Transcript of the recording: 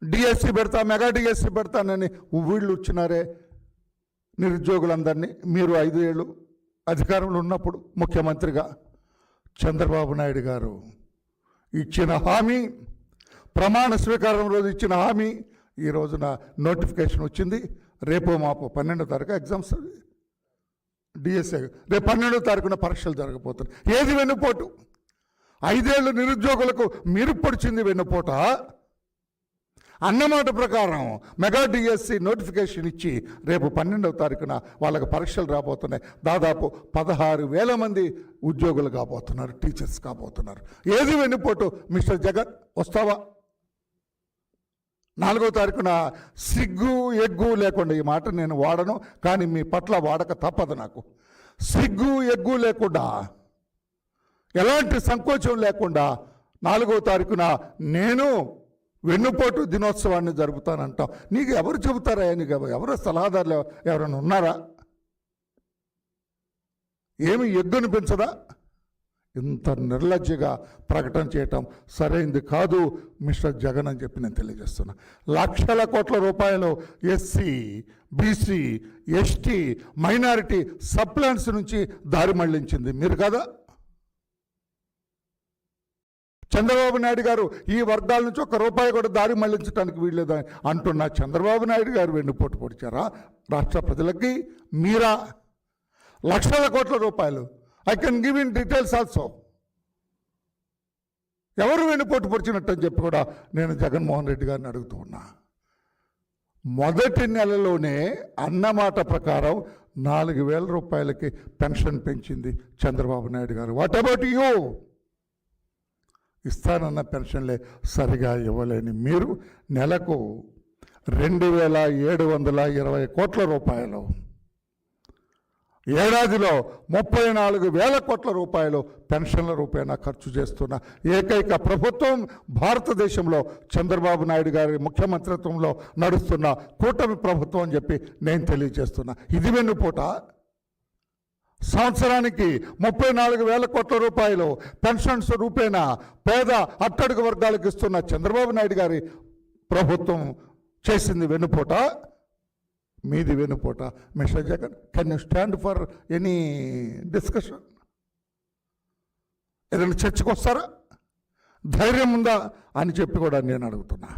DSC పెడతా, mega DSC పెడతానని వీళ్ళు వచ్చినారే నిరుద్యోగులందరినీ. మీరు 5 ఏళ్ళు అధికారంలో ఉన్నప్పుడు ముఖ్యమంత్రిగా చంద్రబాబు నాయుడు గారు ఇచ్చిన హామీ, ప్రమాణ స్వీకారం రోజు ఇచ్చిన హామీ ఈ రోజున నోటిఫికేషన్ వచ్చింది. రేపు మాపు 12వ తారీఖు ఎగ్జామ్స్, డిఎస్ఏ రేపు 12వ తారీఖున పరీక్షలు జరగబోతున్నాయి. ఏది వెన్నుపోటు? 5 ఏళ్ళు నిరుద్యోగులకు మీరు పొడిచింది వెన్నుపోట. అన్నమాట ప్రకారం మెగా డిఎస్సి నోటిఫికేషన్ ఇచ్చి రేపు 12వ తారీఖున వాళ్ళకి పరీక్షలు రాబోతున్నాయి. దాదాపు 16,000 మంది ఉద్యోగులు కాబోతున్నారు, టీచర్స్ కాబోతున్నారు. ఏది వెన్నుపోటు? మిస్టర్ జగన్ వస్తావా? 4వ తారీఖున సిగ్గు ఎగ్గు లేకుండా, ఈ మాట నేను వాడను కానీ మీ పట్ల వాడక తప్పదు నాకు. సిగ్గు ఎగ్గు లేకుండా, ఎలాంటి సంకోచం లేకుండా 4వ తారీఖున నేను వెన్నుపోటు దినోత్సవాన్ని జరుపుతానంటాం. నీకు ఎవరు చెబుతారా? నీకు ఎవరు సలహాదారులు ఎవరైనా ఉన్నారా? ఏమి ఎగ్గునిపించదా? ఇంత నిర్లజ్జగా ప్రకటన చేయటం సరైంది కాదు మిస్టర్ జగన్ అని చెప్పి నేను తెలియజేస్తున్నా. లక్షల కోట్ల రూపాయలు SC, BC, ST, minority sub plans నుంచి దారి మళ్లించింది మీరు కదా. చంద్రబాబు నాయుడు గారు ఈ వర్గాల నుంచి ₹1 కూడా దారి మళ్లించడానికి వీల్లేదని అంటున్నా. చంద్రబాబు నాయుడు గారు వెన్నుపోటు పొడిచారా రాష్ట్ర ప్రజలకి? మీరా? లక్షల కోట్ల రూపాయలు. I can give in details also. ఎవరు వెన్నుపోటు పొడిచినట్టు అని చెప్పి కూడా నేను జగన్మోహన్ రెడ్డి గారిని అడుగుతూ ఉన్నా. మొదటి నెలలోనే అన్నమాట ప్రకారం ₹4,000 పెన్షన్ పెంచింది Chandrababu Naidu garu. What about you? ఇస్తానన్న పెన్షన్లే సరిగా ఇవ్వలేని మీరు నెలకు 2,720 కోట్ల రూపాయలు, ఏడాదిలో 34,000 కోట్ల రూపాయలు పెన్షన్ల రూపేణా ఖర్చు చేస్తున్న ఏకైక ప్రభుత్వం భారతదేశంలో చంద్రబాబు నాయుడు గారి ముఖ్యమంత్రిత్వంలో నడుస్తున్న కూటమి ప్రభుత్వం అని చెప్పి నేను తెలియజేస్తున్నా. ఇది వెన్నుపోట? సంవత్సరానికి 34,000 కోట్ల రూపాయలు పెన్షన్స్ రూపేణా పేద అట్టడుగు వర్గాలకు ఇస్తున్న చంద్రబాబు నాయుడు గారి ప్రభుత్వం చేసింది వెన్నుపోట? మీది వెన్నుపోట. Mister Jagan, can you stand for any discussion? ఏదైనా చర్చకు వస్తారా? ధైర్యం ఉందా అని చెప్పి కూడా నేను అడుగుతున్నా.